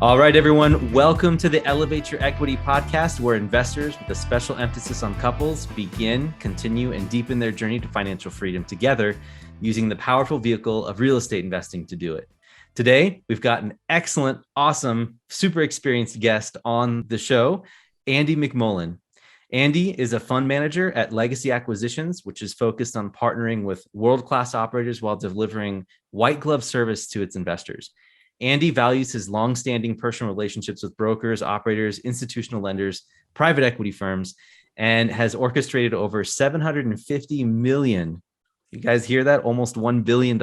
All right, everyone, welcome to the Elevate Your Equity podcast, where investors with a special emphasis on couples begin, continue, and deepen their journey to financial freedom together using the powerful vehicle of real estate investing to do it. Today, we've got an excellent, awesome, super experienced guest on the show, Andy McMullen. Andy is a fund manager at Legacy Acquisitions, which is focused on partnering with world-class operators while delivering white glove service to its investors. Andy values his long-standing personal relationships with brokers, operators, institutional lenders, private equity firms, and has orchestrated over $750 million. You guys hear that? Almost $1 billion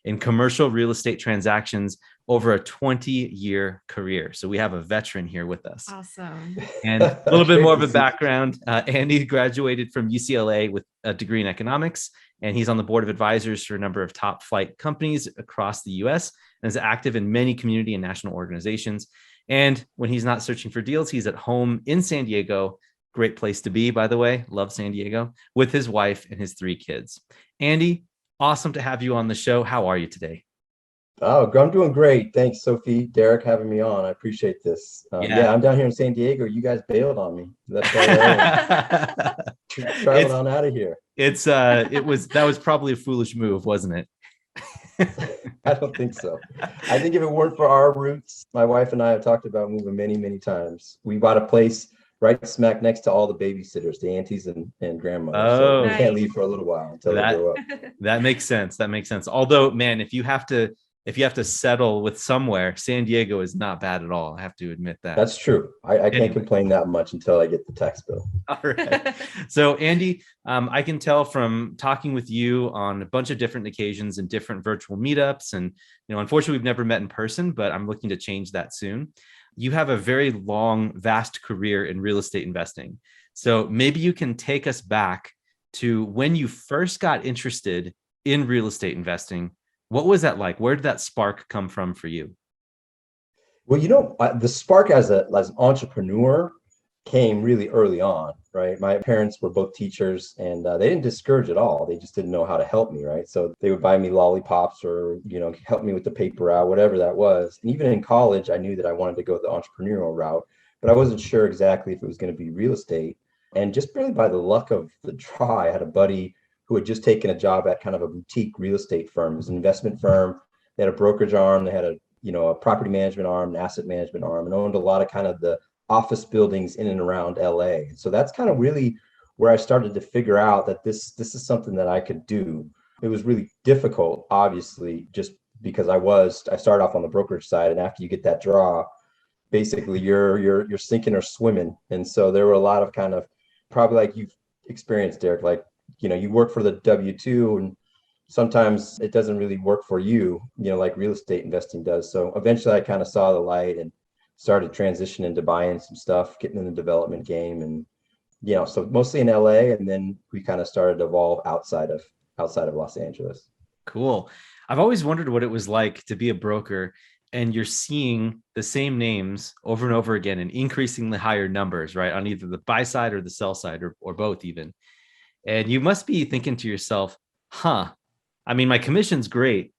in commercial real estate transactions over a 20-year career. So we have a veteran here with us. Awesome. And a little bit more of a background. Andy graduated from UCLA with a degree in economics, and he's on the board of advisors for a number of top flight companies across the US and is active in many community and national organizations. And when he's not searching for deals, he's at home in San Diego. Great place to be, by the way. Love San Diego, with his wife and his 3 kids. Andy, awesome to have you on the show. How are you today? Oh, I'm doing great. Thanks, Sophie, Derek, having me on. I appreciate this. Yeah, I'm down here in San Diego. You guys bailed on me. That's why traveling on out of here. That was probably a foolish move, wasn't it? I don't think so. I think if it weren't for our roots, my wife and I have talked about moving many, many times. We bought a place right smack next to all the babysitters, the aunties and grandmothers. Oh, so we nice. can't leave for a little while until they grow up. That makes sense. That makes sense. Although, man, if you have to settle with somewhere, San Diego is not bad at all. I have to admit that. That's true. I can't complain that much until I get the tax bill. All right. So, Andy, I can tell from talking with you on a bunch of different occasions and different virtual meetups, and unfortunately, we've never met in person, but I'm looking to change that soon. You have a very long, vast career in real estate investing. So maybe you can take us back to when you first got interested in real estate investing. What was that like? Where did that spark come from for you? Well, the spark as an entrepreneur came really early on, right? My parents were both teachers, and they didn't discourage at all. They just didn't know how to help me, right? So they would buy me lollipops or, help me with the paper route, whatever that was. And even in college, I knew that I wanted to go the entrepreneurial route, but I wasn't sure exactly if it was going to be real estate. And just really by the luck of the draw, I had a buddy who had just taken a job at kind of a boutique real estate firm. It was an investment firm. They had a brokerage arm. They had a property management arm, an asset management arm, and owned a lot of kind of the office buildings in and around LA. So that's kind of really where I started to figure out that this is something that I could do. It was really difficult, obviously, just because I started off on the brokerage side, and after you get that draw, basically you're sinking or swimming. And so there were a lot of kind of, probably like you've experienced, Derek, like, you work for the W-2 and sometimes it doesn't really work for you, like real estate investing does. So eventually I kind of saw the light and started transitioning into buying some stuff, getting in the development game, and so mostly in LA, and then we kind of started to evolve outside of Los Angeles. Cool. I've always wondered what it was like to be a broker and you're seeing the same names over and over again in increasingly higher numbers, right? On either the buy side or the sell side, or both even. And you must be thinking to yourself, I mean, my commission's great,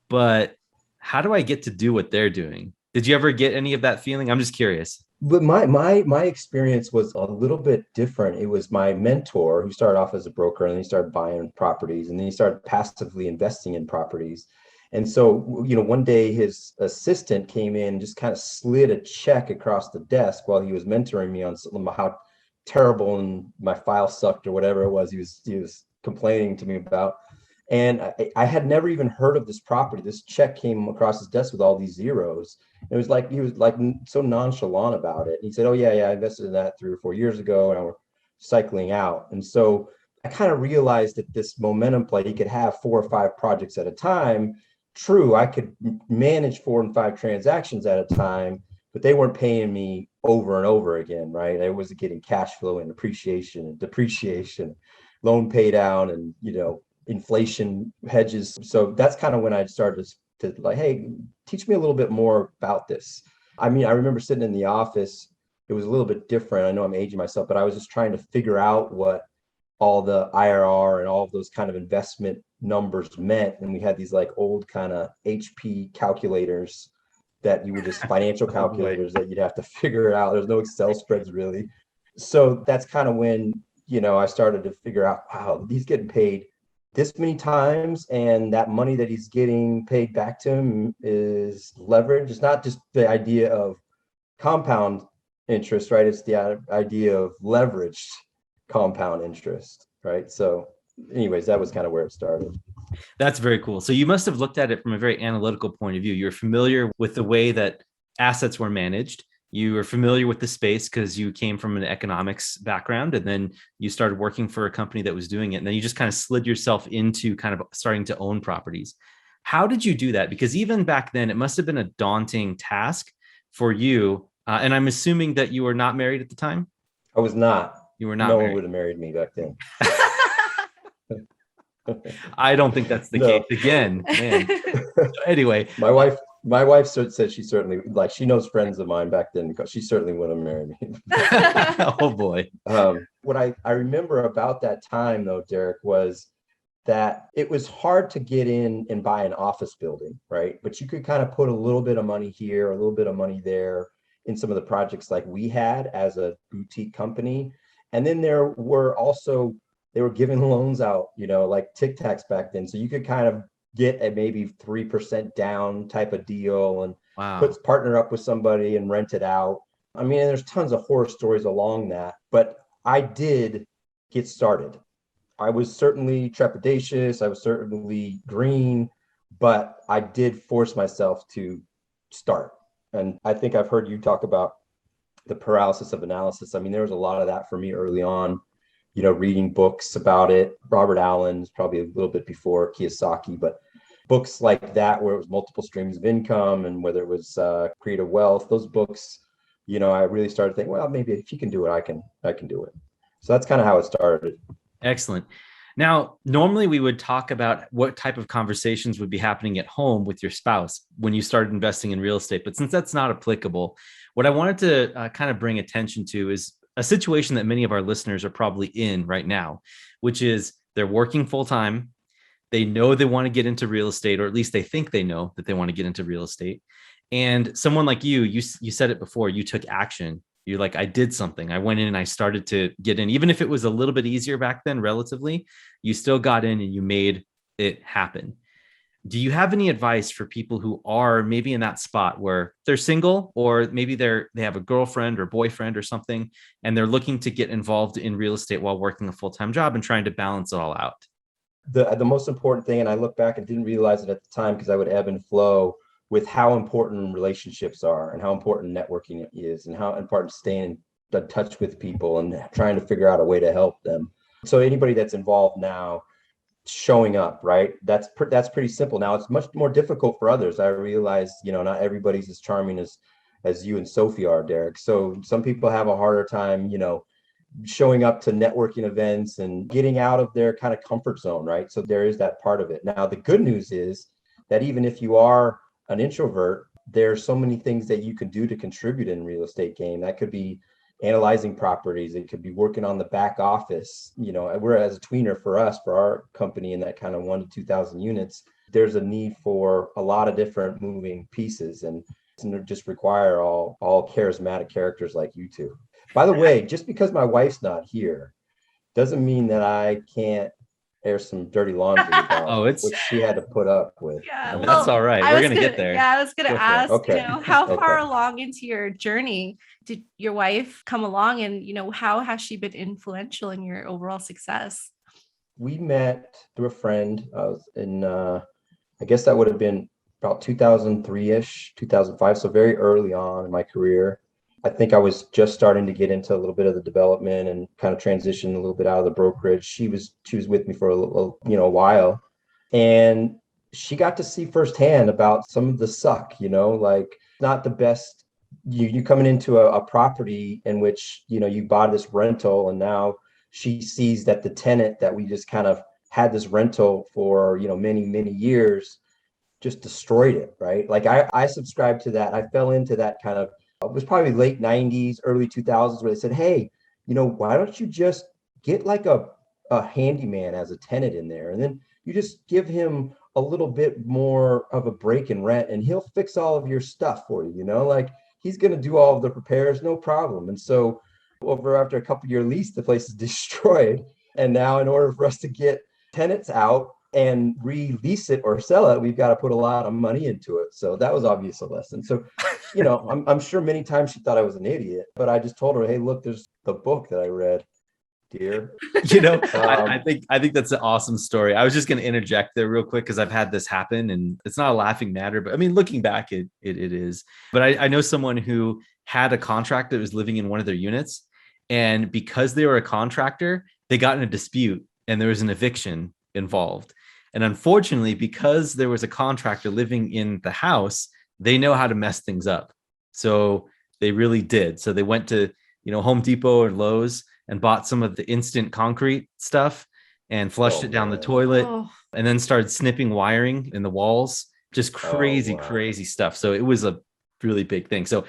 but how do I get to do what they're doing? Did you ever get any of that feeling? I'm just curious. But my experience was a little bit different. It was my mentor who started off as a broker, and then he started buying properties, and then he started passively investing in properties. And so, one day his assistant came in and just kind of slid a check across the desk while he was mentoring me on how terrible and my file sucked or whatever it was he was complaining to me about. And I had never even heard of this property. This check came across his desk with all these zeros. It was like, he was like so nonchalant about it. He said, "Oh yeah, I invested in that 3 or 4 years ago, and I was cycling out." And so I kind of realized that this momentum play, he could have 4 or 5 projects at a time. True, I could manage 4 and 5 transactions at a time, but they weren't paying me over and over again, right? I wasn't getting cash flow and appreciation and depreciation, loan pay down, and inflation hedges. So that's kind of when I started to like, hey, teach me a little bit more about this. I mean, I remember sitting in the office. It was a little bit different. I know I'm aging myself, but I was just trying to figure out what all the IRR and all of those kind of investment numbers meant. And we had these like old kind of HP calculators that you would just financial Oh, boy. calculators that you'd have to figure out. There's no Excel spreads really. So that's kind of when, I started to figure out, wow, he's getting paid this many times, and that money that he's getting paid back to him is leverage. It's not just the idea of compound interest, right? It's the idea of leveraged compound interest, right? So anyways, that was kind of where it started. That's very cool. So you must have looked at it from a very analytical point of view. You're familiar with the way that assets were managed. You were familiar with the space because you came from an economics background, and then you started working for a company that was doing it. And then you just kind of slid yourself into kind of starting to own properties. How did you do that? Because even back then, it must have been a daunting task for you. And I'm assuming that you were not married at the time. I was not. You were not No married. one would have married me back then. I don't think that's the No. case. Again, man. Anyway, My wife said she certainly, like, she knows friends of mine back then because she certainly wouldn't have married me. oh boy. What I remember about that time though, Derek, was that it was hard to get in and buy an office building, right? But you could kind of put a little bit of money here, a little bit of money there in some of the projects like we had as a boutique company. And then there were also, they were giving loans out, like Tic Tacs back then. So you could kind of get a maybe 3% down type of deal and Wow. partner up with somebody and rent it out. I mean, there's tons of horror stories along that, but I did get started. I was certainly trepidatious. I was certainly green, but I did force myself to start. And I think I've heard you talk about the paralysis of analysis. I mean, there was a lot of that for me early on, reading books about it. Robert Allen's probably a little bit before Kiyosaki, but books like that where it was multiple streams of income and whether it was creative wealth, those books, I really started thinking, well, maybe if you can do it, I can do it. So that's kind of how it started. Excellent. Now, normally we would talk about what type of conversations would be happening at home with your spouse when you started investing in real estate. But since that's not applicable, what I wanted to kind of bring attention to is a situation that many of our listeners are probably in right now, which is they're working full time. They know they want to get into real estate, or at least they think they know that they want to get into real estate. And someone like you said it before, you took action. You're like, I did something. I went in and I started to get in. Even if it was a little bit easier back then, relatively, you still got in and you made it happen. Do you have any advice for people who are maybe in that spot where they're single, or maybe they have a girlfriend or boyfriend or something, and they're looking to get involved in real estate while working a full-time job and trying to balance it all out? The most important thing, and I look back and didn't realize it at the time because I would ebb and flow with how important relationships are and how important networking is and how important staying in touch with people and trying to figure out a way to help them. So anybody that's involved now, showing up, right? That's pretty simple. Now it's much more difficult for others. I realize, not everybody's as charming as you and Sophie are, Derek. So some people have a harder time, showing up to networking events and getting out of their kind of comfort zone, right? So there is that part of it. Now, the good news is that even if you are an introvert, there's so many things that you can do to contribute in real estate game. That could be analyzing properties. It could be working on the back office. We're as a tweener for us, for our company in that kind of 1 to 2,000 units, there's a need for a lot of different moving pieces and just require all charismatic characters like you two. By the way, just because my wife's not here doesn't mean that I can't air some dirty laundry about what she had to put up with. Yeah, well, that's all right. We're going to get there. Yeah, I was going to ask, okay. How far along into your journey did your wife come along, and, how has she been influential in your overall success? We met through a friend. I was in, I guess that would have been about 2003-ish, 2005. So very early on in my career. I think I was just starting to get into a little bit of the development and kind of transition a little bit out of the brokerage. She was with me for a while, and she got to see firsthand about some of the suck, like not the best. You coming into a property in which, you bought this rental, and now she sees that the tenant that we just kind of had this rental for, many, many years just destroyed it, right? Like I subscribed to that. I fell into that kind of, it was probably late 90s, early 2000s, where they said, hey, why don't you just get like a handyman as a tenant in there? And then you just give him a little bit more of a break in rent and he'll fix all of your stuff for you, like he's going to do all of the repairs, no problem. And so after a couple year lease, the place is destroyed. And now in order for us to get tenants out and release it or sell it, we've got to put a lot of money into it. So that was obvious a lesson. So, I'm sure many times she thought I was an idiot, but I just told her, hey, look, there's the book that I read, dear. I think that's an awesome story. I was just going to interject there real quick because I've had this happen, and it's not a laughing matter, but I mean, looking back, it is. But I know someone who had a contractor that was living in one of their units, and because they were a contractor, they got in a dispute and there was an eviction involved. And unfortunately, because there was a contractor living in the house, they know how to mess things up. So they really did. So they went to, Home Depot or Lowe's and bought some of the instant concrete stuff and flushed it down the toilet and then started snipping wiring in the walls. Just crazy stuff. So it was a really big thing. So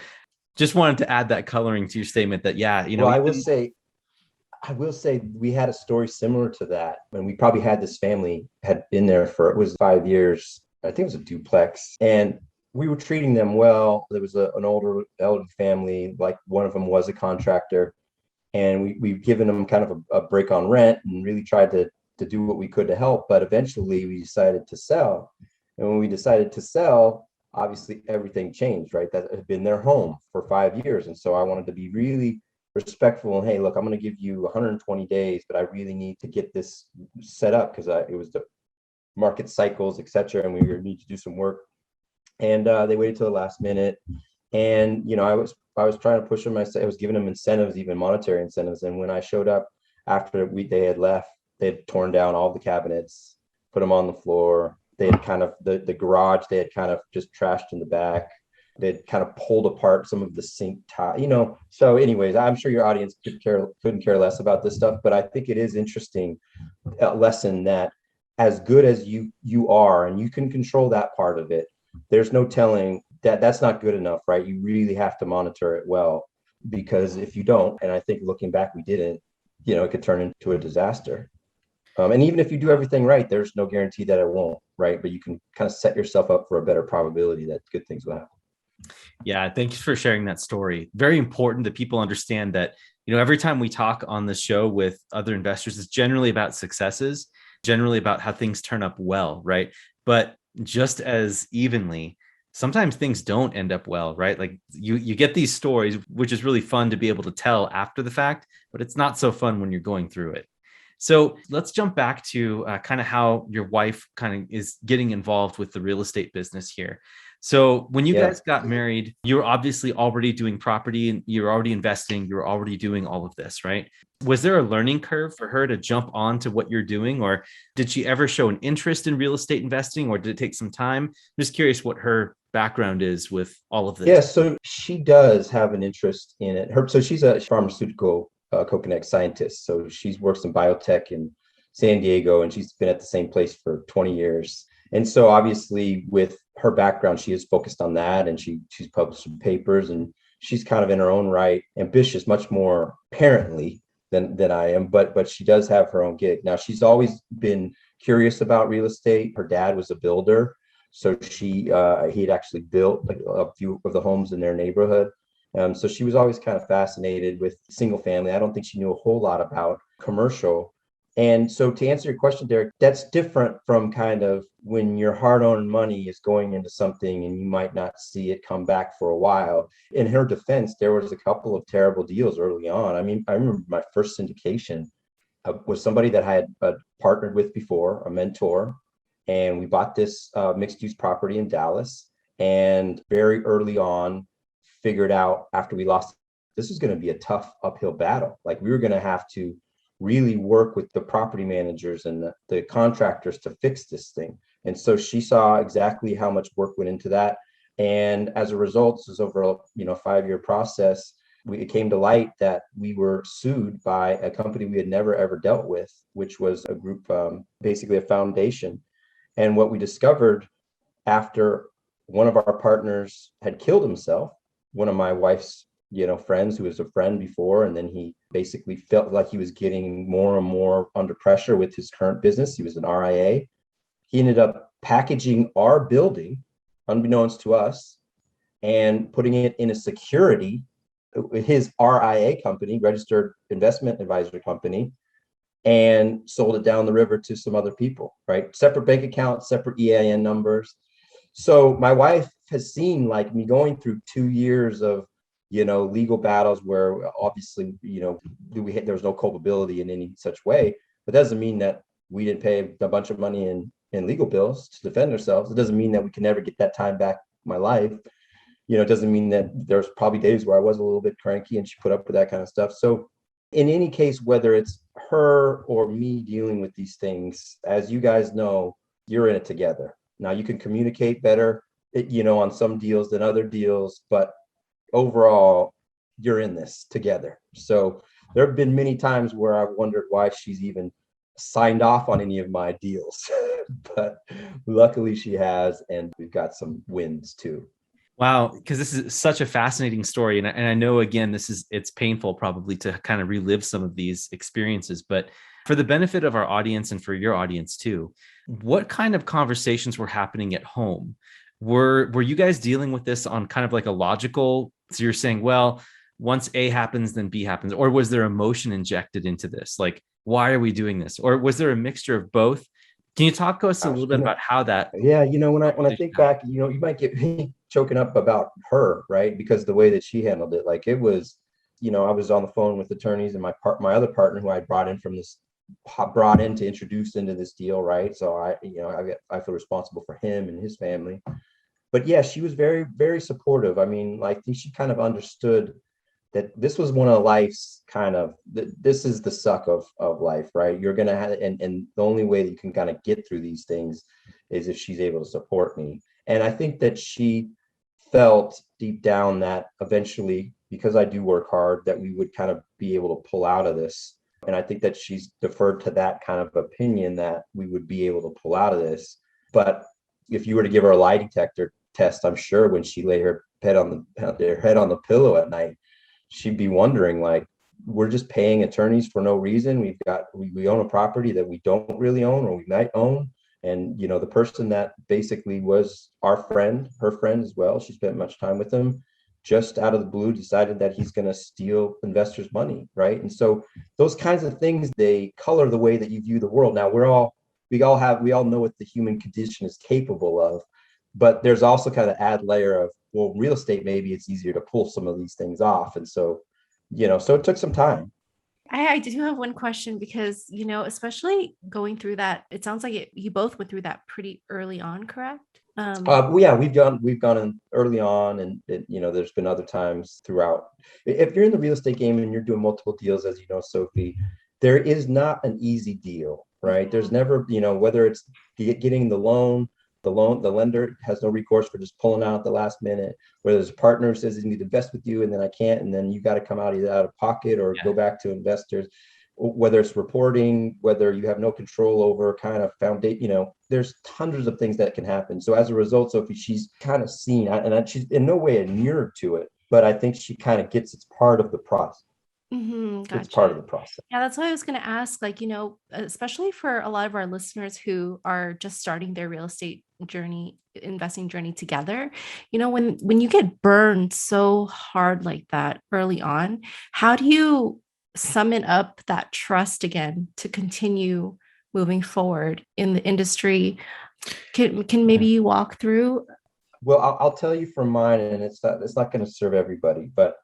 just wanted to add that coloring to your statement that, Well, I will say we had a story similar to that when we probably had this family had been there for, it was 5 years. I think it was a duplex, and we were treating them well. There was an older elderly family, like one of them was a contractor, and we've given them kind of a break on rent and really tried to do what we could to help. But eventually we decided to sell. And when we decided to sell, obviously everything changed, right? That had been their home for 5 years. And so I wanted to be really respectful and, hey, look, I'm going to give you 120 days, but I really need to get this set up because it was the market cycles, et cetera. And we need to do some work. And they waited till the last minute. And, I was trying to push them. I was giving them incentives, even monetary incentives. And when I showed up after they had left, they had torn down all the cabinets, put them on the floor. They had kind of the garage, they had kind of just trashed in the back. They'd kind of pulled apart some of the sink tile, So anyways, I'm sure your audience couldn't care less about this stuff, but I think it is interesting lesson that as good as you are, and you can control that part of it, there's no telling that's not good enough, right? You really have to monitor it well, because if you don't, and I think looking back, we didn't, it could turn into a disaster. And even if you do everything right, there's no guarantee that it won't, right? But you can kind of set yourself up for a better probability that good things will happen. Yeah, thanks for sharing that story. Very important that people understand that, every time we talk on this show with other investors, it's generally about successes, generally about how things turn up well, right? But just as evenly, sometimes things don't end up well, right? Like you get these stories, which is really fun to be able to tell after the fact, but it's not so fun when you're going through it. So let's jump back to kind of how your wife kind of is getting involved with the real estate business here. So when you guys got married, you were obviously already doing property and you're already investing, you're already doing all of this, right? Was there a learning curve for her to jump on to what you're doing? Or did she ever show an interest in real estate investing, or did it take some time? I'm just curious what her background is with all of this. Yeah, so she does have an interest in it. So she's a pharmaceutical co-connect scientist. So she's works in biotech in San Diego, and she's been at the same place for 20 years. And so obviously with her background, she is focused on that, and she's published some papers, and she's kind of in her own right ambitious, much more apparently than I am, but she does have her own gig. Now, she's always been curious about real estate. Her dad was a builder, so he had actually built a few of the homes in their neighborhood. So she was always kind of fascinated with single family. I don't think she knew a whole lot about commercial. And so to answer your question, Derek, that's different from kind of when your hard-earned money is going into something and you might not see it come back for a while. In her defense, there was a couple of terrible deals early on. I mean, I remember my first syndication was somebody that I had partnered with before, a mentor, and we bought this mixed-use property in Dallas, and very early on figured out after we lost, this was going to be a tough uphill battle. Like we were going to have to really work with the property managers and the contractors to fix this thing. And so she saw exactly how much work went into that. And as a result, this was over a 5-year process. It came to light that we were sued by a company we had never ever dealt with, which was a group, basically a foundation. And what we discovered after one of our partners had killed himself, one of my wife's friends who was a friend before, and then he basically felt like he was getting more and more under pressure with his current business. He was an RIA. He ended up packaging our building, unbeknownst to us, and putting it in a security, his RIA company, registered investment advisor company, and sold it down the river to some other people, right? Separate bank accounts, separate EIN numbers. So my wife has seen like me going through 2 years of, legal battles where obviously, there was no culpability in any such way, but that doesn't mean that we didn't pay a bunch of money in legal bills to defend ourselves. It doesn't mean that we can never get that time back in my life. It doesn't mean that there's probably days where I was a little bit cranky and she put up with that kind of stuff. So in any case, whether it's her or me dealing with these things, as you guys know, you're in it together. Now you can communicate better, on some deals than other deals, but overall, you're in this together. So there have been many times where I've wondered why she's even signed off on any of my deals, but luckily she has, and we've got some wins too. Wow, because this is such a fascinating story. And I know, again, it's painful probably to kind of relive some of these experiences, but for the benefit of our audience and for your audience too, what kind of conversations were happening at home? Were you guys dealing with this on kind of like a logical, so you're saying, well, once A happens, then B happens, or was there emotion injected into this? Like, why are we doing this? Or was there a mixture of both? Can you talk to us a little bit about how that? Yeah, when I think back, you might get me choking up about her, right? Because the way that she handled it, like it was, I was on the phone with attorneys, and my other partner who I brought in to introduce into this deal, right? So I feel responsible for him and his family. But yeah, she was very, very supportive. I mean, like, I think she kind of understood that this was one of life's this is the suck of life, right? You're going to have, and the only way that you can kind of get through these things is if she's able to support me. And I think that she felt deep down that eventually, because I do work hard, that we would kind of be able to pull out of this. And I think that she's deferred to that kind of opinion that we would be able to pull out of this. But if you were to give her a lie detector test, I'm sure when she lay her head on the pillow at night, she'd be wondering, like, we're just paying attorneys for no reason. We own a property that we don't really own, or we might own. And, the person that basically was our friend, her friend as well, she spent much time with him, just out of the blue decided that he's going to steal investors' money, right? And so those kinds of things, they color the way that you view the world. Now we all know what the human condition is capable of, but there's also kind of add layer of, well, real estate, maybe it's easier to pull some of these things off. And so, so it took some time. I do have one question because, especially going through that, it sounds like you both went through that pretty early on, correct? Yeah, we've gone in early on, and there's been other times throughout. If you're in the real estate game and you're doing multiple deals, as you know, Sophie, there is not an easy deal, right? There's never, whether it's getting the loan, the lender has no recourse for just pulling out at the last minute, where there's a partner who says he needs to invest with you and then I can't, and then you got to come out either out of pocket or go back to investors. Whether it's reporting, whether you have no control over kind of foundation, there's hundreds of things that can happen. So as a result, Sophie, she's kind of seen, and she's in no way inured to it, but I think she kind of gets it's part of the process. Gotcha. It's part of the process. Yeah, that's why I was going to ask, like, especially for a lot of our listeners who are just starting their real estate journey, investing journey together, when you get burned so hard like that early on, how do you summon up that trust again to continue moving forward in the industry? Can maybe you walk through? Well, I'll tell you from mine, and it's not going to serve everybody, but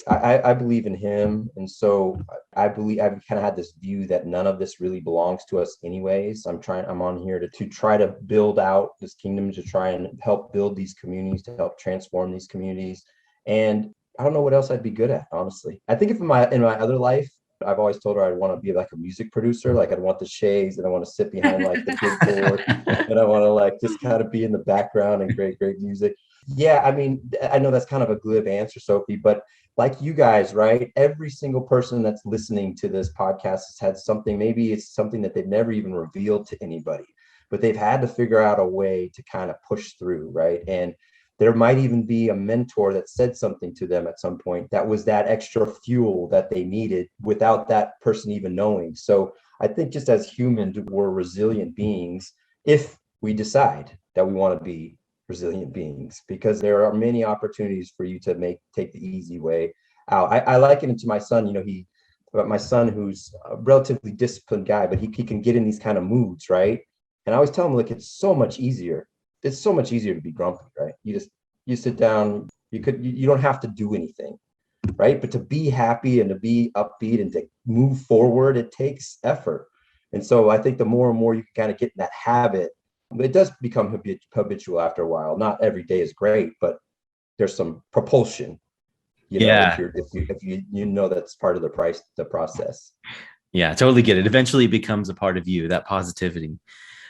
I believe in him. And so I believe I've kind of had this view that none of this really belongs to us anyways. I'm on here to try to build out this kingdom, to try and help build these communities, to help transform these communities. And I don't know what else I'd be good at, honestly. I think if in my other life, I've always told her I'd want to be like a music producer. Like I'd want the shades, and I want to sit behind like the big board, and I want to like just kind of be in the background and great music. Yeah, I mean, I know that's kind of a glib answer, Sophie, but like you guys, right? Every single person that's listening to this podcast has had something. Maybe it's something that they've never even revealed to anybody, but they've had to figure out a way to kind of push through, right? And there might even be a mentor that said something to them at some point that was that extra fuel that they needed without that person even knowing. So I think just as humans, we're resilient beings if we decide that we want to be resilient beings, because there are many opportunities for you to take the easy way out. I liken it to my son. About my son, who's a relatively disciplined guy, but he can get in these kind of moods, right? And I always tell him, look, it's so much easier. It's so much easier to be grumpy, right? You sit down, you don't have to do anything, right? But to be happy and to be upbeat and to move forward, it takes effort. And so I think the more and more you can kind of get in that habit, it does become habitual after a while. Not every day is great, but there's some propulsion, Yeah. if you know that's part of the process. Yeah, totally get it. Eventually it becomes a part of you, that positivity.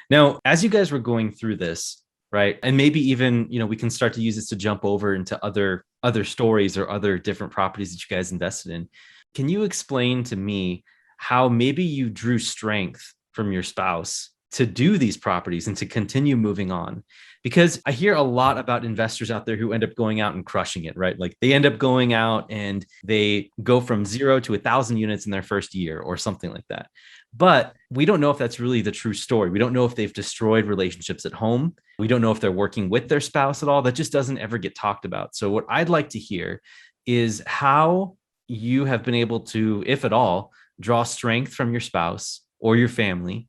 Now, as you guys were going through this, right? And maybe even, we can start to use this to jump over into other stories or other different properties that you guys invested in. Can you explain to me how maybe you drew strength from your spouse to do these properties and to continue moving on? Because I hear a lot about investors out there who end up going out and crushing it, right? Like they end up going out and they go from 0 to 1,000 units in their first year or something like that. But we don't know if that's really the true story. We don't know if they've destroyed relationships at home. We don't know if they're working with their spouse at all. That just doesn't ever get talked about. So what I'd like to hear is how you have been able to, if at all, draw strength from your spouse or your family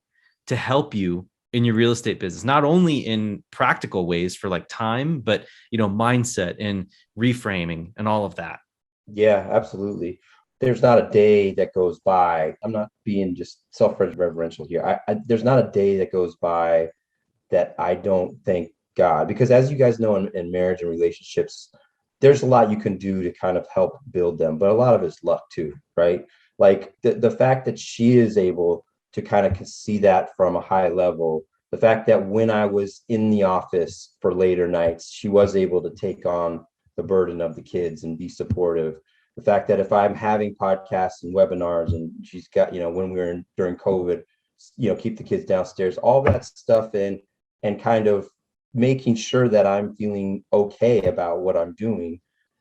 to help you in your real estate business, not only in practical ways for like time, but, mindset and reframing and all of that. Yeah, absolutely. There's not a day that goes by. I'm not being just self-referential here. There's not a day that goes by that I don't thank God, because as you guys know, in marriage and relationships, there's a lot you can do to kind of help build them, but a lot of it's luck too, right? Like the fact that she is able to kind of see that from a high level, the fact that when I was in the office for later nights, she was able to take on the burden of the kids and be supportive. The fact that if I'm having podcasts and webinars and she's got, when we were during COVID, keep the kids downstairs, all that stuff in, and kind of making sure that I'm feeling okay about what I'm doing.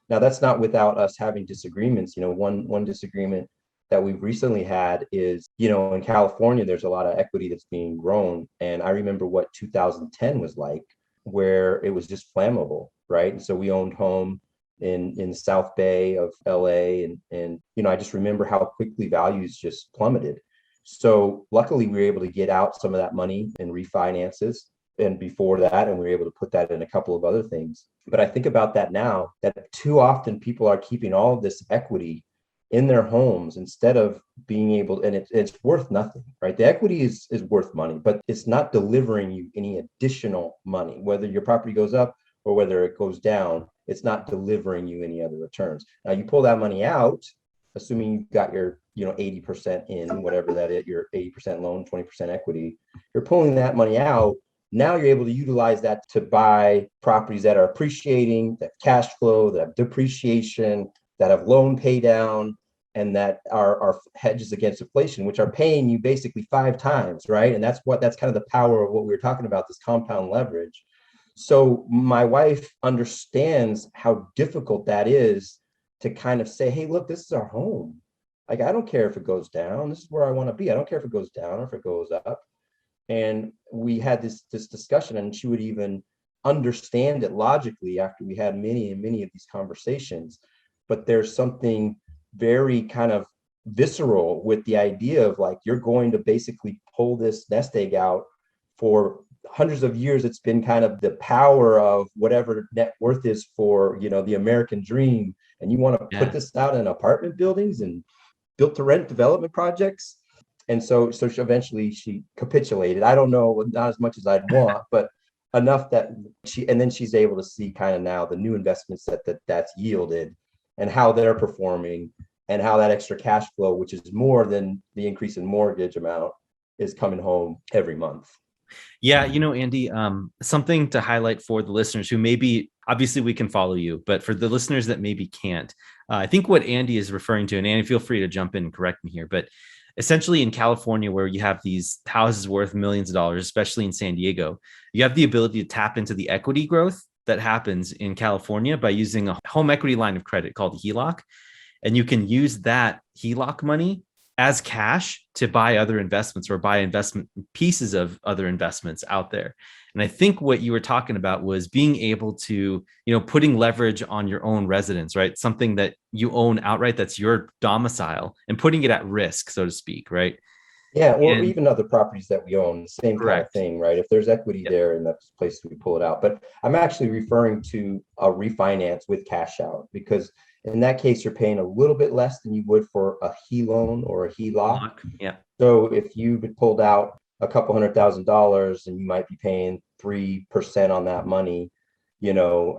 Now, that's not without us having disagreements. One disagreement that we've recently had is, in California, there's a lot of equity that's being grown. And I remember what 2010 was like, where it was just flammable, right? And so we owned home in the South Bay of LA. And I just remember how quickly values just plummeted. So luckily we were able to get out some of that money in refinances. And before that, and we were able to put that in a couple of other things. But I think about that now, that too often people are keeping all of this equity in their homes instead of being able, and it's worth nothing, right? The equity is worth money, but it's not delivering you any additional money. Whether your property goes up or whether it goes down, it's not delivering you any other returns. Now you pull that money out, assuming you've got your 80% in, whatever that is, your 80% loan, 20% equity, you're pulling that money out. Now you're able to utilize that to buy properties that are appreciating, that cash flow, that have depreciation, that have loan pay down, and that are hedges against inflation, which are paying you basically 5 times, right? And that's kind of the power of what we were talking about, this compound leverage. So my wife understands how difficult that is to kind of say, hey, look, this is our home. Like, I don't care if it goes down. This is where I want to be. I don't care if it goes down or if it goes up. And we had this discussion, and she would even understand it logically after we had many and many of these conversations. But there's something very kind of visceral with the idea of, like, you're going to basically pull this nest egg out for hundreds of years. It's been kind of the power of whatever net worth is for, the American dream. And you want to put this out in apartment buildings and built to rent development projects. And so she capitulated. I don't know, not as much as I'd want, but enough that she's able to see kind of now the new investments that's yielded and how they're performing, and how that extra cash flow, which is more than the increase in mortgage amount, is coming home every month. Yeah, Andy, something to highlight for the listeners who maybe, obviously we can follow you, but for the listeners that maybe can't, I think what Andy is referring to, and Andy, feel free to jump in and correct me here, but essentially in California, where you have these houses worth millions of dollars, especially in San Diego, you have the ability to tap into the equity growth that happens in California by using a home equity line of credit called Heloc. And you can use that Heloc money as cash to buy other investments or buy investment pieces of other investments out there. And I think what you were talking about was being able to, putting leverage on your own residence, right? Something that you own outright, that's your domicile, and putting it at risk, so to speak, right? Yeah, or And even other properties that we own, the same kind of correct. thing, right? If there's equity Yep. there in that place, we pull it out. But I'm actually referring to a refinance with cash out, because in that case, you're paying a little bit less than you would for a HE loan or a HELOC. Lock. Yeah. So if you had pulled out a couple $100,000 and you might be paying 3% on that money,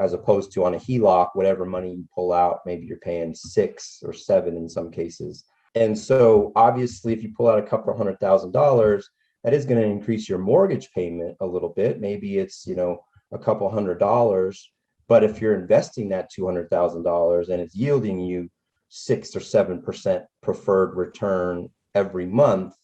as opposed to on a HELOC, whatever money you pull out, maybe you're paying 6 or 7 in some cases. And so obviously, if you pull out a couple $100,000, that is going to increase your mortgage payment a little bit. Maybe it's, a couple $100. But if you're investing that $200,000 and it's yielding you 6 or 7% preferred return every month,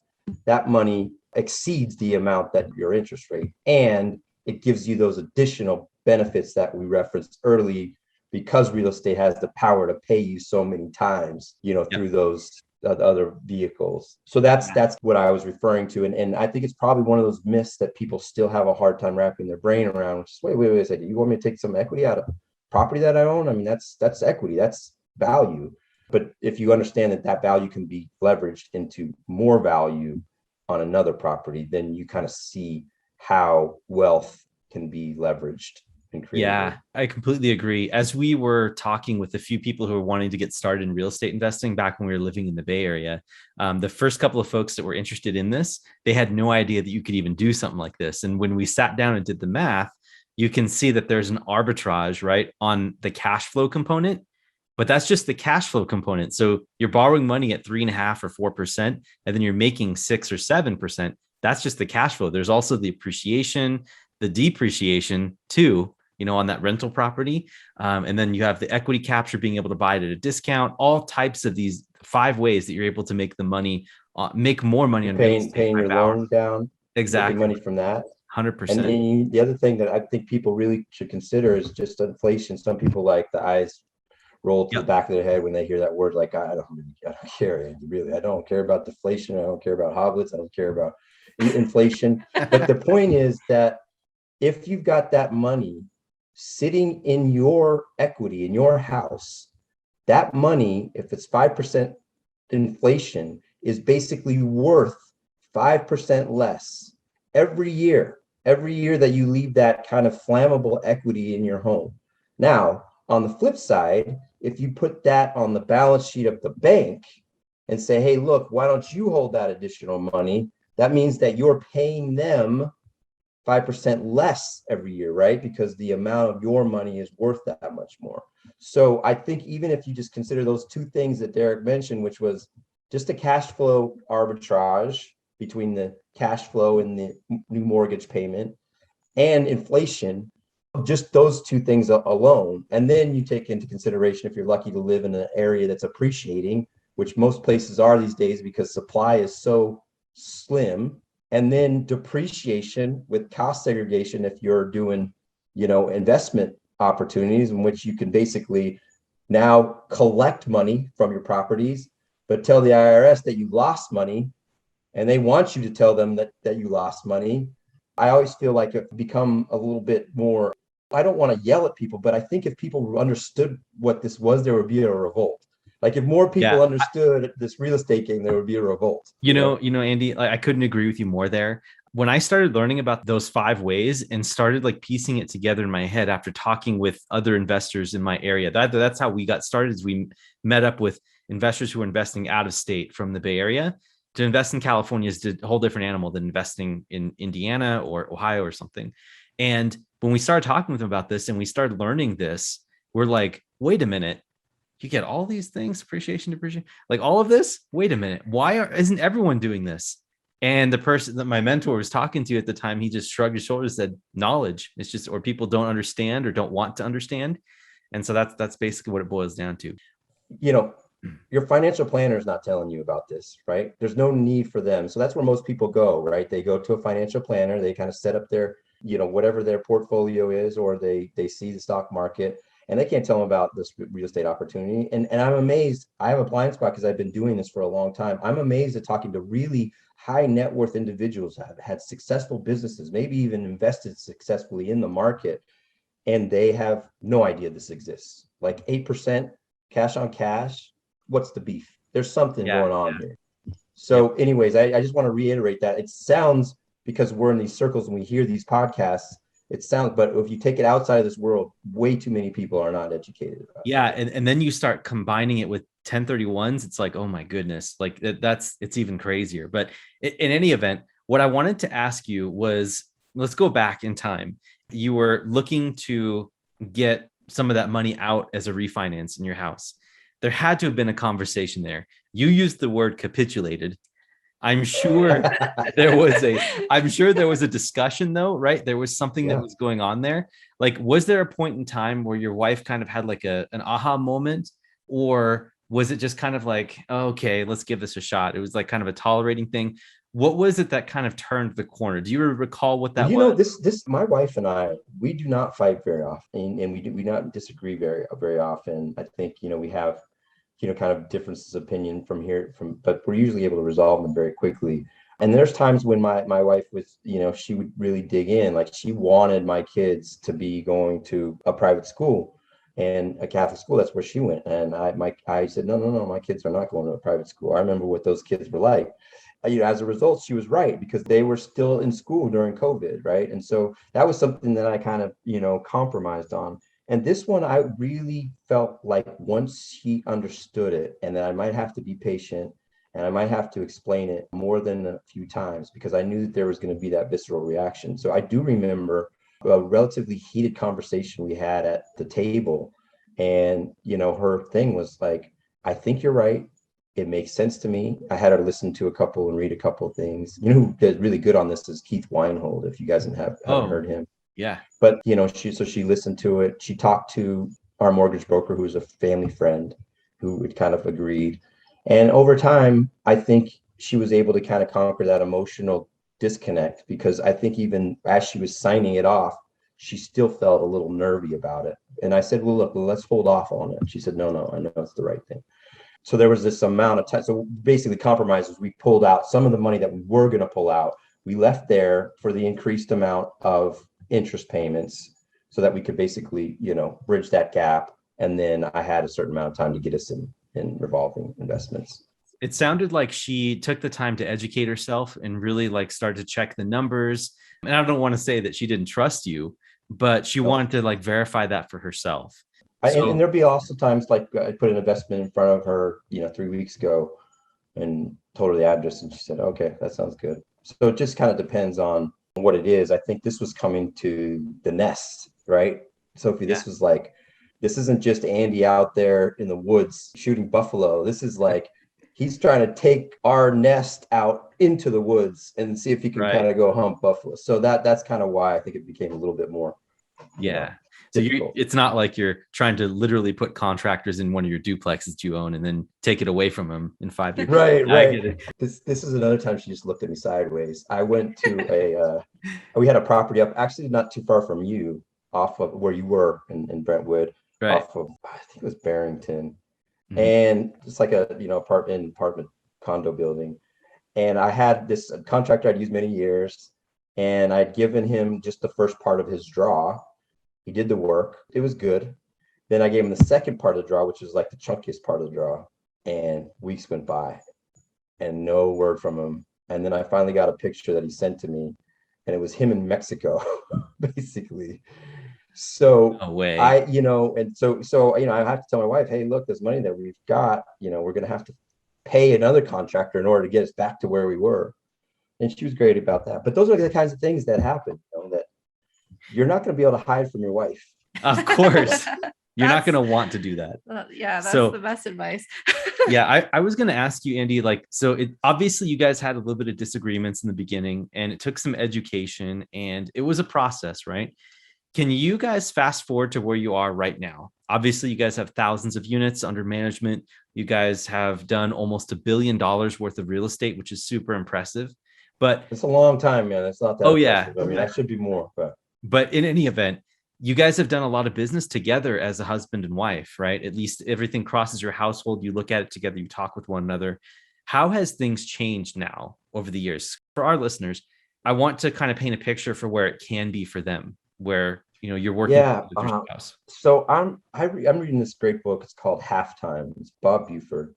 that money exceeds the amount that your interest rate, and it gives you those additional benefits that we referenced early, because real estate has the power to pay you so many times, through those other vehicles. So that's what I was referring to. And I think it's probably one of those myths that people still have a hard time wrapping their brain around, which is, wait a second, you want me to take some equity out of property that I own? I mean, that's equity, that's value. But if you understand that value can be leveraged into more value on another property, then you kind of see how wealth can be leveraged and created. Yeah, I completely agree. As we were talking with a few people who were wanting to get started in real estate investing back when we were living in the Bay Area, the first couple of folks that were interested in this, they had no idea that you could even do something like this. And when we sat down and did the math, you can see that there's an arbitrage, right, on the cash flow component. But that's just the cash flow component. So you're borrowing money at 3.5% or 4%, and then you're making 6 or 7%. That's just the cash flow. There's also the appreciation, the depreciation too, on that rental property. And then you have the equity capture, being able to buy it at a discount, all types of these 5 ways that you're able to make the money, make more money on real estate. Paying your loan down, exactly, making money from that. 100%. And the other thing that I think people really should consider is just inflation. Some people, like, the eyes roll to the back of their head when they hear that word. Like, I don't care, Andy, really. I don't care about deflation. I don't care about hoblets. I don't care about inflation. But the point is that if you've got that money sitting in your equity in your house, that money, if it's 5% inflation, is basically worth 5% less every year that you leave that kind of flammable equity in your home. Now, on the flip side, if you put that on the balance sheet of the bank and say, hey, look, why don't you hold that additional money? That means that you're paying them 5% less every year, right? Because the amount of your money is worth that much more. So I think even if you just consider those 2 things that Derek mentioned, which was just a cash flow arbitrage between the cash flow and the new mortgage payment and inflation, just those 2 things alone. And then you take into consideration, if you're lucky to live in an area that's appreciating, which most places are these days because supply is so slim, and then depreciation with cost segregation if you're doing, investment opportunities in which you can basically now collect money from your properties, but tell the IRS that you lost money, and they want you to tell them that you lost money. I always feel like it's become a little bit more, I don't want to yell at people, but I think if people understood what this was, there would be a revolt. Like, if more people understood this real estate game, there would be a revolt. Andy, I couldn't agree with you more there. When I started learning about those 5 ways and started piecing it together in my head after talking with other investors in my area, that's how we got started. Is we met up with investors who were investing out of state from the Bay Area. To invest in California is a whole different animal than investing in Indiana or Ohio or something. And when we started talking with them about this and we started learning this, we're like, wait a minute. You get all these things, appreciation, depreciation, like all of this. Wait a minute. Isn't everyone doing this? And the person that my mentor was talking to at the time, he just shrugged his shoulders, said, knowledge. It's just, or people don't understand or don't want to understand. And so that's basically what it boils down to. Your financial planner is not telling you about this, right? There's no need for them. So that's where most people go, right? They go to a financial planner, they kind of set up their, whatever their portfolio is, or they see the stock market. and they can't tell them about this real estate opportunity. And I'm amazed. I have a blind spot because I've been doing this for a long time. I'm amazed at talking to really high net worth individuals that have had successful businesses, maybe even invested successfully in the market, and they have no idea this exists. Like 8% cash on cash. What's the beef? There's something going on here. So anyways, I just want to reiterate that. It sounds, because we're in these circles and we hear these podcasts, it sounds, but if you take it outside of this world, way too many people are not educated about it. Yeah. And then you start combining it with 1031s. It's like, oh my goodness, like it's even crazier. But in any event, what I wanted to ask you was, let's go back in time. You were looking to get some of that money out as a refinance in your house. There had to have been a conversation there. You used the word capitulated. I'm sure there was a discussion though, right? There was something that was going on there. Like, was there a point in time where your wife kind of had like an aha moment, or was it just kind of like, oh, okay, let's give this a shot? It was like kind of a tolerating thing. What was it that kind of turned the corner? Do you recall what that was? This, my wife and I, we do not fight very often, and we not disagree very often. I think, we have, kind of differences of opinion but we're usually able to resolve them very quickly. And there's times when my wife was, she would really dig in. Like, she wanted my kids to be going to a private school and a Catholic school. That's where she went. And I said, no, my kids are not going to a private school. I remember what those kids were like. As a result, she was right, because they were still in school during COVID, right? And so that was something that I kind of, compromised on. And this one, I really felt like once he understood it, and that I might have to be patient and I might have to explain it more than a few times, because I knew that there was going to be that visceral reaction. So I do remember a relatively heated conversation we had at the table. And, her thing was like, I think you're right. It makes sense to me. I had her listen to a couple and read a couple of things. Who is really good on this is Keith Weinhold, if you guys haven't heard him. Yeah. But, she listened to it. She talked to our mortgage broker, who was a family friend, who would kind of agreed. And over time, I think she was able to kind of conquer that emotional disconnect, because I think even as she was signing it off, she still felt a little nervy about it. And I said, well, look, let's hold off on it. She said, no, I know it's the right thing. So there was this amount of time. So basically, compromises, we pulled out some of the money that we were going to pull out. We left there for the increased amount of interest payments, so that we could basically, bridge that gap. And then I had a certain amount of time to get us in revolving investments. It sounded like she took the time to educate herself and really like started to check the numbers. And I don't want to say that she didn't trust you, but she wanted to like verify that for herself. And there'll be also times like I put an investment in front of her, 3 weeks ago, and told her the address, and she said, okay, that sounds good. So it just kind of depends on what it is. I think this was coming to the nest, right? Sophie, this was like, this isn't just Andy out there in the woods shooting buffalo. This is like, he's trying to take our nest out into the woods and see if he can kind of go hunt buffalo. So that's kind of why I think it became a little bit more. So it's not like you're trying to literally put contractors in one of your duplexes you own and then take it away from them in 5 years. Right. This is another time she just looked at me sideways. I went to we had a property up, actually not too far from you, off of where you were in Brentwood, off of, I think it was Barrington. Mm-hmm. And it's like a, apartment condo building. And I had this contractor I'd used many years, and I'd given him just the first part of his draw. He did the work. It was good. Then I gave him the second part of the draw, which was like the chunkiest part of the draw. And weeks went by and no word from him. And then I finally got a picture that he sent to me, and it was him in Mexico, basically. So I have to tell my wife, hey, look, this money that we've got, we're going to have to pay another contractor in order to get us back to where we were. And she was great about that. But those are the kinds of things that happen, that you're not going to be able to hide from your wife. Of course. You're not going to want to do that. That's the best advice. I was going to ask you, Andy, obviously you guys had a little bit of disagreements in the beginning, and it took some education, and it was a process, right? Can you guys fast forward to where you are right now? Obviously, you guys have thousands of units under management. You guys have done almost $1 billion worth of real estate, which is super impressive. But it's a long time, man. It's not that. Oh, yeah. I mean, that should be more. But in any event, you guys have done a lot of business together as a husband and wife, right? At least everything crosses your household. You look at it together, you talk with one another. How has things changed now over the years? For our listeners, I want to kind of paint a picture for where it can be for them, where, you're working Yeah. with your spouse. So I'm reading this great book. It's called Halftime. It's Bob Buford.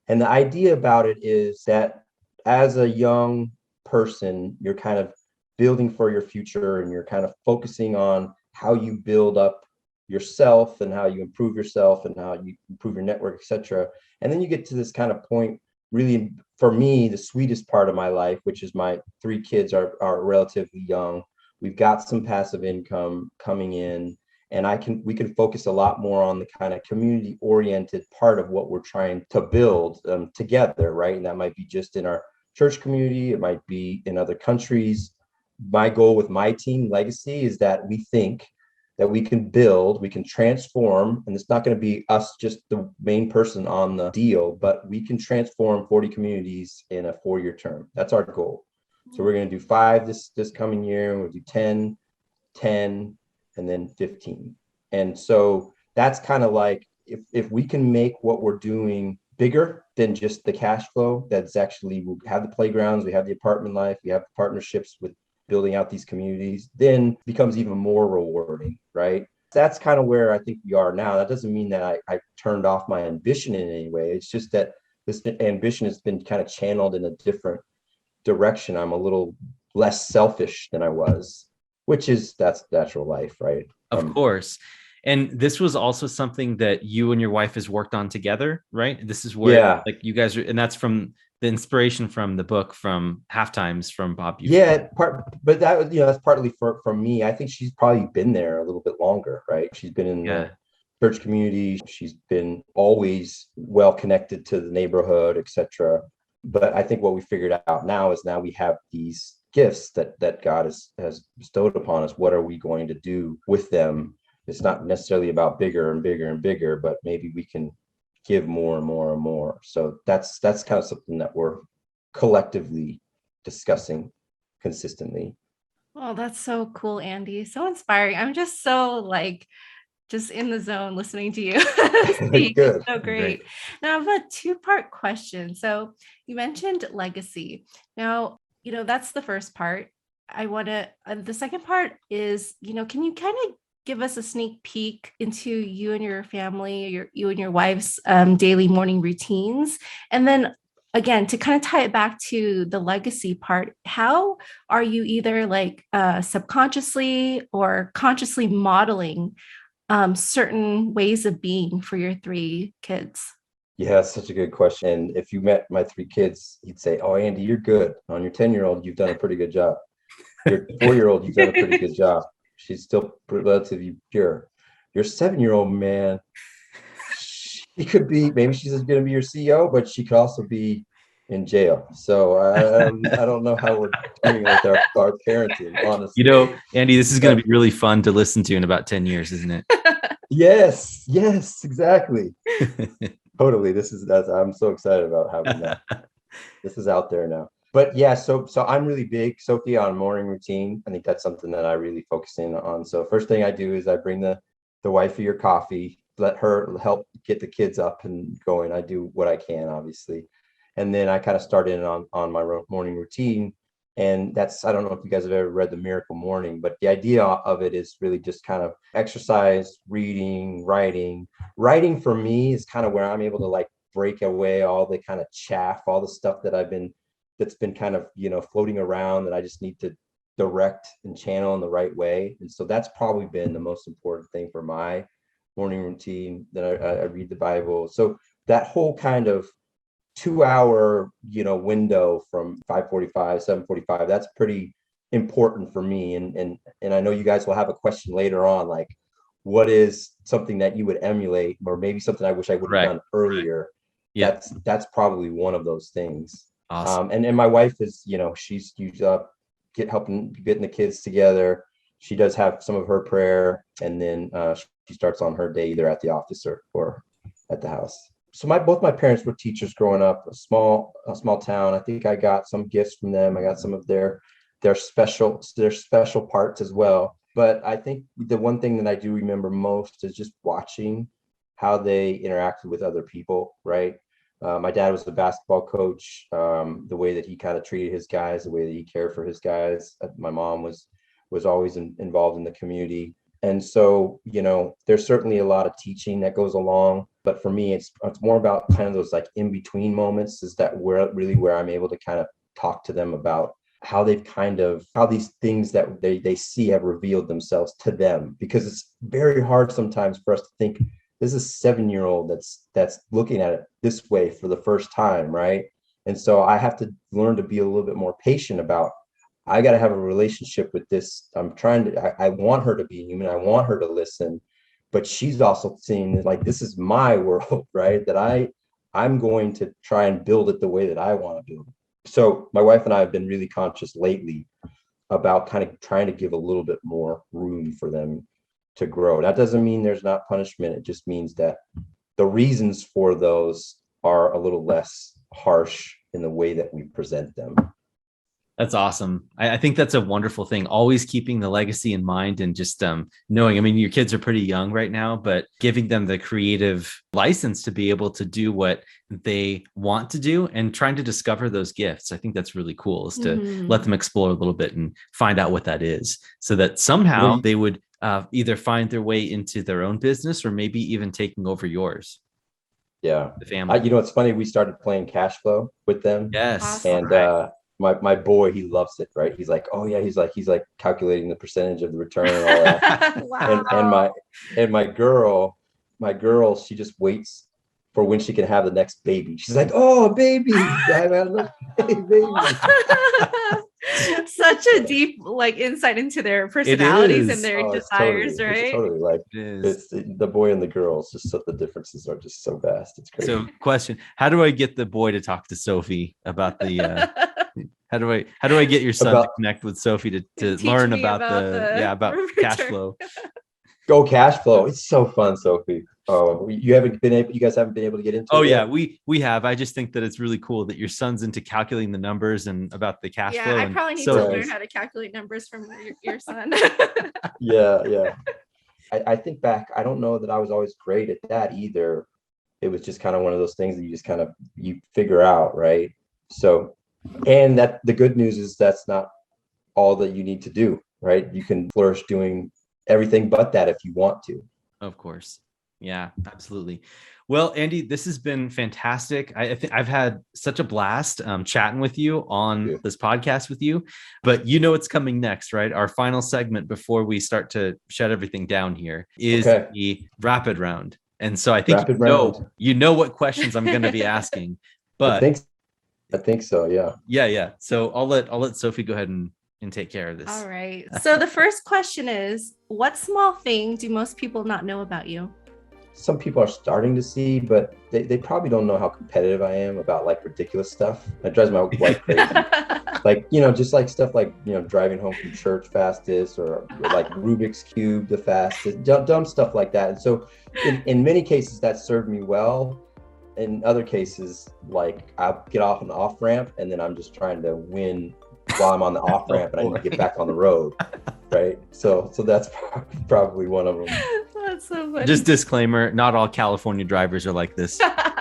And the idea about it is that as a young person, you're kind of building for your future, and you're kind of focusing on how you build up yourself and how you improve yourself and how you improve your network, etc. And then you get to this kind of point, really, for me, the sweetest part of my life, which is my 3 kids are relatively young. We've got some passive income coming in, and we can focus a lot more on the kind of community oriented part of what we're trying to build together, right? And that might be just in our church community, it might be in other countries. My goal with my team legacy is that we think that we can build, we can transform, and it's not going to be us, just the main person on the deal, but we can transform 40 communities in a 4-year term. That's our goal. So we're going to do 5 this coming year. We'll do 10, 10, and then 15. And so that's kind of like, if we can make what we're doing bigger than just the cash flow, that's actually, we have the playgrounds, we have the apartment life, we have the partnerships with building out these communities, then it becomes even more rewarding, right? That's kind of where I think we are now. That doesn't mean that I turned off my ambition in any way. It's just that this ambition has been kind of channeled in a different direction. I'm a little less selfish than I was, that's natural life, right? Of course. And this was also something that you and your wife has worked on together, right? This is where like you guys are, and that's from the inspiration from the book, from Halftimes, from Bob Buford. But that was, that's partly from me. I think she's probably been there a little bit longer, right? She's been in the church community. She's been always well connected to the neighborhood, etc. But I think what we figured out now is we have these gifts that God has bestowed upon us. What are we going to do with them? It's not necessarily about bigger and bigger and bigger, but maybe we can give more and more and more. So that's kind of something that we're collectively discussing consistently. Oh, that's so cool, Andy. So inspiring. I'm just so just in the zone listening to you speak. Good. So great. Now I have a 2-part question. So you mentioned legacy. Now, that's the first part. The second part is, can you kind of give us a sneak peek into you and your family, you and your wife's daily morning routines? And then again, to kind of tie it back to the legacy part, how are you either subconsciously or consciously modeling certain ways of being for your 3 kids? Yeah, that's such a good question. And if you met my 3 kids, you'd say, "Oh, Andy, you're good. On your 10-year-old, you've done a pretty good job. Your 4-year-old, you've done a pretty good job. She's still relatively pure. Your 7-year-old, man, she could be, maybe she's going to be your CEO, but she could also be in jail." So I don't know how we're doing with our parenting, honestly. Andy, this is going to be really fun to listen to in about 10 years, isn't it? Yes, exactly. Totally. I'm so excited about having that. This is out there now. But yeah, so I'm really big, Sophie, on morning routine. I think that's something that I really focus in on. So first thing I do is I bring the wifey your coffee, let her help get the kids up and going. I do what I can, obviously. And then I kind of start in on my morning routine. And I don't know if you guys have ever read The Miracle Morning, but the idea of it is really just kind of exercise, reading, writing. Writing for me is kind of where I'm able to break away all the kind of chaff, all the stuff that's been kind of, floating around that I just need to direct and channel in the right way. And so that's probably been the most important thing for my morning routine. Then I read the Bible. So that whole kind of 2-hour, window from 5:45, 7:45, that's pretty important for me. And I know you guys will have a question later on, what is something that you would emulate, or maybe something I wish I would have done earlier. Yeah. That's probably one of those things. Awesome. And my wife is, she's used up helping getting the kids together. She does have some of her prayer, and then she starts on her day either at the office or at the house. So both my parents were teachers growing up, a small town. I think I got some gifts from them. I got some of their special parts as well. But I think the one thing that I do remember most is just watching how they interacted with other people, right? My dad was a basketball coach. The way that he kind of treated his guys, the way that he cared for his guys. My mom was always involved in the community. And so, there's certainly a lot of teaching that goes along. But for me, it's more about kind of those like in between moments, is that where I'm able to kind of talk to them about how these things that they see have revealed themselves to them, because it's very hard sometimes for us to think this is a 7-year-old that's looking at it this way for the first time, right? And so I have to learn to be a little bit more patient about, I got to have a relationship with this. I want her to be human. I want her to listen, but she's also seeing like, this is my world, right? That I'm going to try and build it the way that I want to build it. So my wife and I have been really conscious lately about kind of trying to give a little bit more room for them to grow. That doesn't mean there's not punishment. It just means that the reasons for those are a little less harsh in the way that we present them. That's awesome. I think that's a wonderful thing. Always keeping the legacy in mind and just knowing, I mean, your kids are pretty young right now, but giving them the creative license to be able to do what they want to do and trying to discover those gifts. I think that's really cool, is to let them explore a little bit and find out what that is, so that somehow they would either find their way into their own business or maybe even taking over yours. Yeah. The family. It's funny. We started playing Cashflow with them. Yes. Awesome. And my boy, he loves it, right? He's like, oh yeah, he's like calculating the percentage of the return and all that. Wow. and my girl, she just waits for when she can have the next baby. She's like, oh baby, baby. Such a deep insight into their personalities and their desires, right? It's totally like it's the boy and the girl. It's just the differences are just so vast. It's crazy. So question, how do I get the boy to talk to Sophie about the how do I get your son to connect with Sophie to learn about about Cashflow? Go Cashflow. It's so fun, Sophie. Oh, you guys haven't been able to get into it? Oh yeah, we have. I just think that it's really cool that your son's into calculating the numbers and about the cash flow. Yeah, I probably need to learn how to calculate numbers from your son. Yeah. I think back, I don't know that I was always great at that either. It was just kind of one of those things that you just kind of, you figure out, right? So, and that the good news is that's not all that you need to do, right? You can flourish doing everything but that if you want to. Of course. Yeah, absolutely. Well, Andy, this has been fantastic. I think I've had such a blast chatting with you on this podcast with you, but it's coming next, right? Our final segment before we start to shut everything down here is the rapid round. And so I think you know what questions I'm going to be asking, but I think so. Yeah. Yeah. So I'll let Sophie go ahead and take care of this. All right. So the first question is, what small thing do most people not know about you? Some people are starting to see, but they probably don't know how competitive I am about like ridiculous stuff. That drives my wife crazy. Just like stuff like, driving home from church fastest, or like Rubik's Cube the fastest, dumb stuff like that. And so in many cases that served me well. In other cases, like I'll get off on the off ramp and then I'm just trying to win while I'm on the off ramp and I need to get back on the road. Right. So that's probably one of them. That's so funny. Just disclaimer, not all California drivers are like this.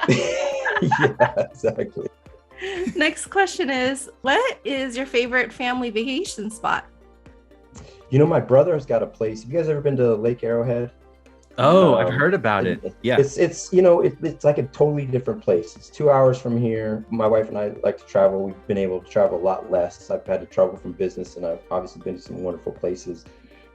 Yeah, exactly. Next question is, what is your favorite family vacation spot? My brother has got a place. Have you guys ever been to Lake Arrowhead? Oh, I've heard about it. Yeah. It's like a totally different place. It's 2 hours from here. My wife and I like to travel. We've been able to travel a lot less. I've had to travel from business, and I've obviously been to some wonderful places.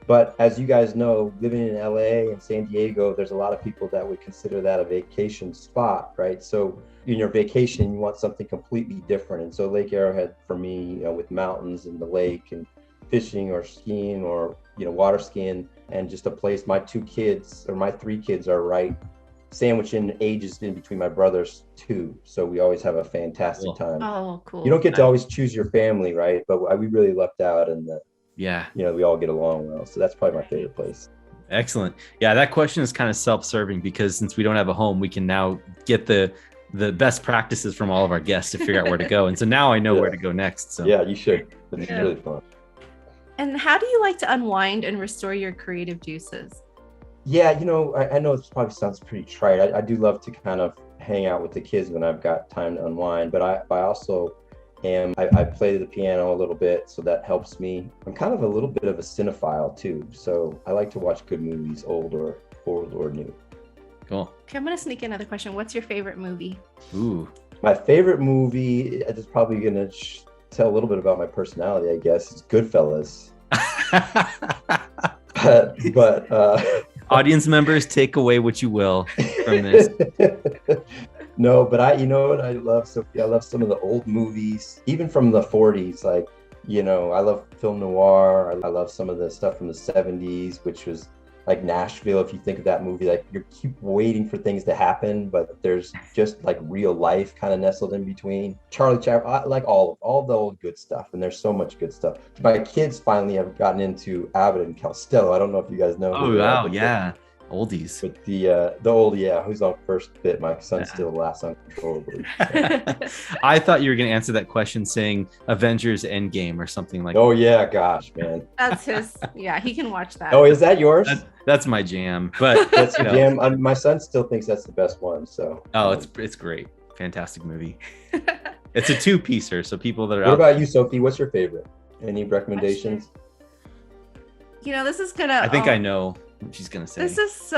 But as you guys know, living in LA and San Diego, there's a lot of people that would consider that a vacation spot, right? So in your vacation, you want something completely different. And so Lake Arrowhead for me, with mountains and the lake and fishing or skiing or, water skiing, and just a place. My 3 kids are right sandwiched in ages in between my brothers too. So we always have a fantastic time. Oh, cool. You don't get to always choose your family, right? But we really lucked out, and we all get along well. So that's probably my favorite place. Excellent. Yeah, that question is kind of self-serving, because since we don't have a home, we can now get the best practices from all of our guests to figure out where to go. And so now I know where to go next. So yeah, you should. It's really fun. And how do you like to unwind and restore your creative juices? Yeah, I know this probably sounds pretty trite. I do love to kind of hang out with the kids when I've got time to unwind, but I also I play the piano a little bit, so that helps me. I'm kind of a little bit of a cinephile too, so I like to watch good movies, old or new. Cool. Okay, I'm gonna sneak in another question. What's your favorite movie? Ooh. My favorite movie is probably gonna tell a little bit about my personality, I guess. It's Goodfellas. but Audience members, take away what you will from this. No, but you know what I love, Sophie? I love some of the old movies, even from the 40s. Like, I love film noir. I love some of the stuff from the 70s, which was like Nashville. If you think of that movie, like you keep waiting for things to happen, but there's just like real life kind of nestled in between. Charlie Chaplin, I like all the old good stuff, and there's so much good stuff. My kids finally have gotten into Abbott and Costello. I don't know if you guys know. Oh wow, yeah. Oldies. But the old, who's on first bit? My son still laughs uncontrollably. I thought you were going to answer that question saying Avengers Endgame or something like that. Oh yeah, gosh, man. That's his. Yeah, he can watch that. Oh, is that yours? That's my jam. But that's your jam. My son still thinks that's the best one. So. Oh, it's great. Fantastic movie. It's a two-piecer, so people that are. What about you, Sophie? What's your favorite? Any recommendations? This is gonna. I think I know what she's gonna say. This is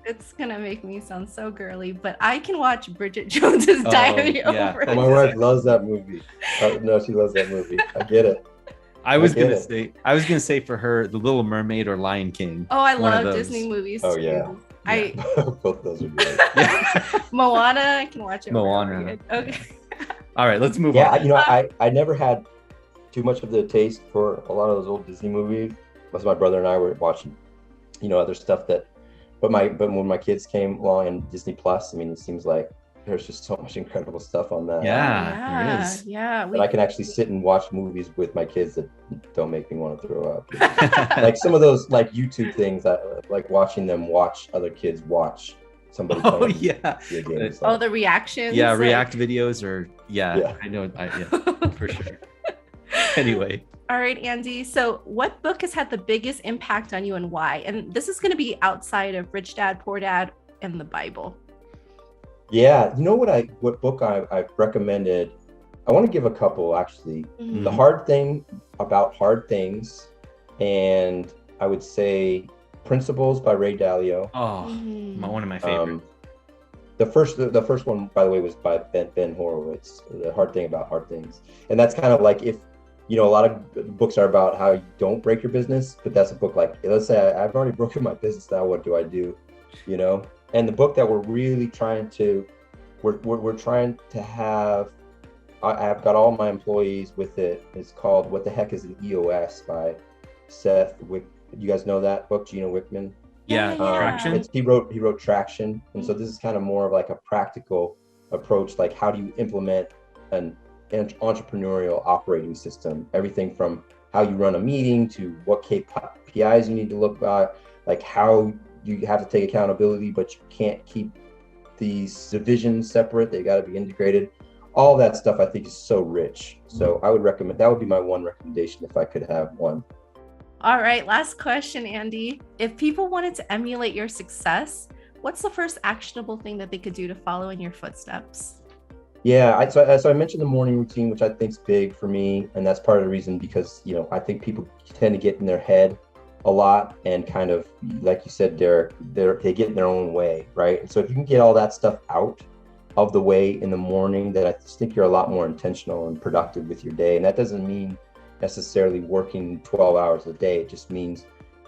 it's gonna make me sound so girly, but I can watch Bridget Jones's Diary over. Oh, my wife loves that movie. No, she loves that movie. I get it. I was gonna say for her, The Little Mermaid or Lion King. Oh, I love Disney movies. Oh too. yeah. Both those are great. Moana, I can watch it. Moana. Okay. All right, let's move on. I never had too much of the taste for a lot of those old Disney movies. Because my brother and I were watching, other stuff but when my kids came along and Disney Plus, it seems like there's just so much incredible stuff on that. Yeah, there is. Yeah. But I can actually sit and watch movies with my kids that don't make me want to throw up. Like some of those like YouTube things, like watching them watch other kids watch somebody playing video games. The reactions. Yeah, react videos I know. For sure. Anyway. All right, Andy. So what book has had the biggest impact on you and why? And this is going to be outside of Rich Dad, Poor Dad and the Bible. Yeah. You know what book I've recommended? I want to give a couple actually. Mm-hmm. The Hard Thing About Hard Things, and I would say Principles by Ray Dalio. Oh, one of my favorites. The first one, by the way, was by Ben Horowitz, The Hard Thing About Hard Things. And that's kind of like if, a lot of books are about how you don't break your business, but that's a book like, let's say I've already broken my business, now what do I do? And the book that we're really trying to, we're trying to have, I've got all my employees with it. It's called What the Heck is an EOS by Seth Wick. You guys know that book, Gino Wickman? Yeah, Traction. He wrote Traction. And so this is kind of more of like a practical approach, like how do you implement an entrepreneurial operating system, everything from how you run a meeting to what KPIs you need to look at, like how you have to take accountability, but you can't keep these divisions separate. They got to be integrated. All that stuff I think is so rich. So I would recommend, that would be my one recommendation if I could have one. All right, last question, Andy. If people wanted to emulate your success, what's the first actionable thing that they could do to follow in your footsteps? Yeah, so I mentioned the morning routine, which I think is big for me, and that's part of the reason because I think people tend to get in their head a lot and kind of, like you said, Derek, they get in their own way, right? And so if you can get all that stuff out of the way in the morning, then I think you're a lot more intentional and productive with your day. And that doesn't mean necessarily working 12 hours a day. It just means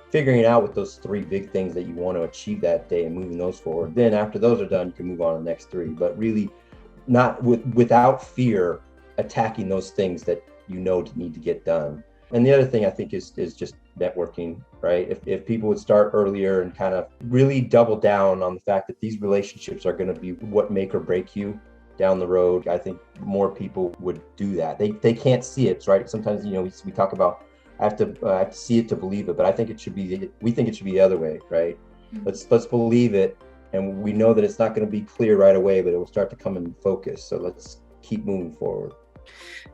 figuring out what those three big things that you want to achieve that day and moving those forward. Then after those are done, you can move on to the next three, but really not without fear attacking those things that need to get done. And the other thing I think is just networking, right? If people would start earlier and kind of really double down on the fact that these relationships are going to be what make or break you down the road, I think more people would do that. They can't see it, right? Sometimes, we talk about, I have to see it to believe it, but I think we think it should be the other way, right? Mm-hmm. Let's believe it. And we know that it's not going to be clear right away, but it will start to come in focus. So let's keep moving forward.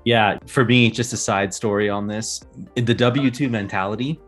Yeah, for me, just a side story on this, the W-2 mentality,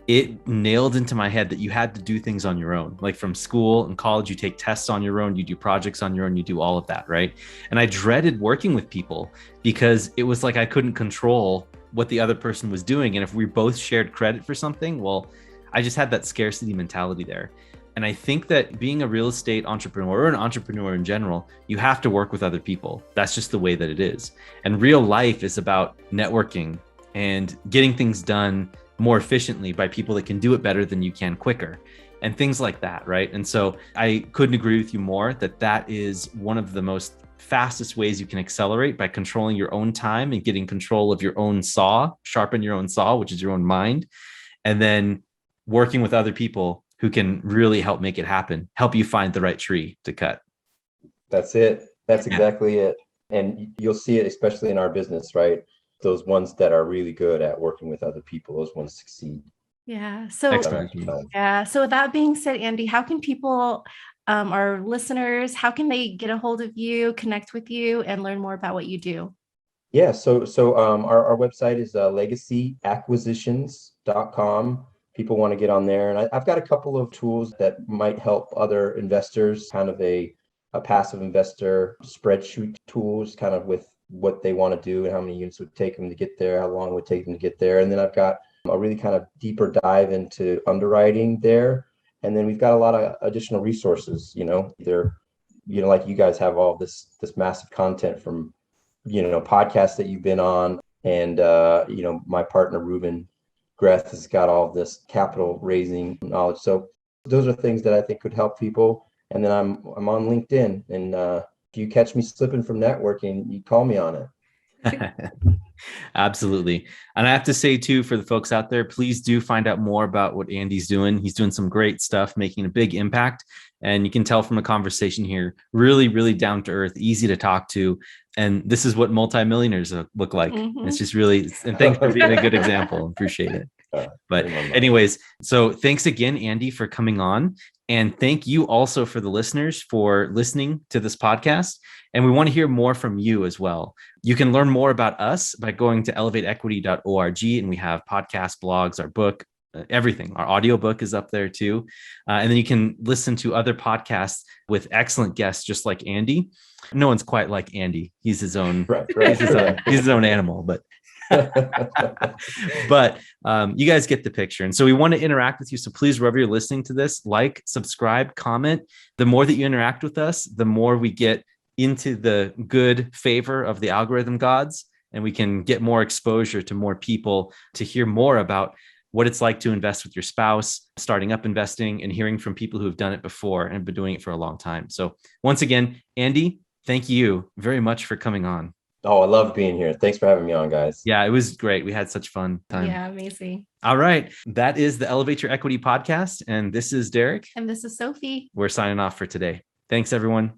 it nailed into my head that you had to do things on your own. Like from school and college, you take tests on your own, you do projects on your own, you do all of that, right? And I dreaded working with people because it was like I couldn't control what the other person was doing. And if we both shared credit for something, well, I just had that scarcity mentality there. And I think that being a real estate entrepreneur or an entrepreneur in general, you have to work with other people. That's just the way that it is. And real life is about networking and getting things done more efficiently by people that can do it better than you can quicker and things like that, right? And so I couldn't agree with you more that that is one of the most fastest ways you can accelerate by controlling your own time and getting control of your own saw, sharpen your own saw, which is your own mind, and then working with other people who can really help make it happen, help you find the right tree to cut. That's it. That's exactly it. And you'll see it, especially in our business, right? Those ones that are really good at working with other people, those ones succeed. Yeah. So, Excellent. So with that being said, Andy, how can people, our listeners, how can they get a hold of you, connect with you, and learn more about what you do? Yeah. So our website is legacyacquisitions.com. People want to get on there. And I've got a couple of tools that might help other investors, kind of a passive investor spreadsheet tools, kind of with what they want to do and how many units would take them to get there, how long it would take them to get there. And then I've got a really kind of deeper dive into underwriting there. And then we've got a lot of additional resources, like you guys have all this massive content from, podcasts that you've been on. And, my partner, Ruben Greth, has got all of this capital raising knowledge. So those are things that I think could help people. And then I'm on LinkedIn, and if you catch me slipping from networking, you call me on it. Absolutely. And I have to say too, for the folks out there, please do find out more about what Andy's doing. He's doing some great stuff, making a big impact. And you can tell from a conversation here, really, really down to earth, easy to talk to. And this is what multimillionaires look like. Mm-hmm. It's just really, and thanks for being a good example. Appreciate it. But anyways, so thanks again, Andy, for coming on. And thank you also for the listeners for listening to this podcast. And we want to hear more from you as well. You can learn more about us by going to elevateequity.org. And we have podcasts, blogs, our book, everything. Our audiobook is up there too. And then you can listen to other podcasts with excellent guests, just like Andy. No one's quite like Andy. He's his own, he's his own animal, but but you guys get the picture. And so we want to interact with you. So please, wherever you're listening to this, like, subscribe, comment. The more that you interact with us, the more we get into the good favor of the algorithm gods, and we can get more exposure to more people to hear more about what it's like to invest with your spouse, starting up investing, and hearing from people who have done it before and been doing it for a long time. So once again, Andy, thank you very much for coming on. Oh, I love being here. Thanks for having me on, guys. Yeah, it was great. We had such fun time. Yeah, amazing. All right. That is the Elevate Your Equity podcast. And this is Derek. And this is Sophie. We're signing off for today. Thanks, everyone.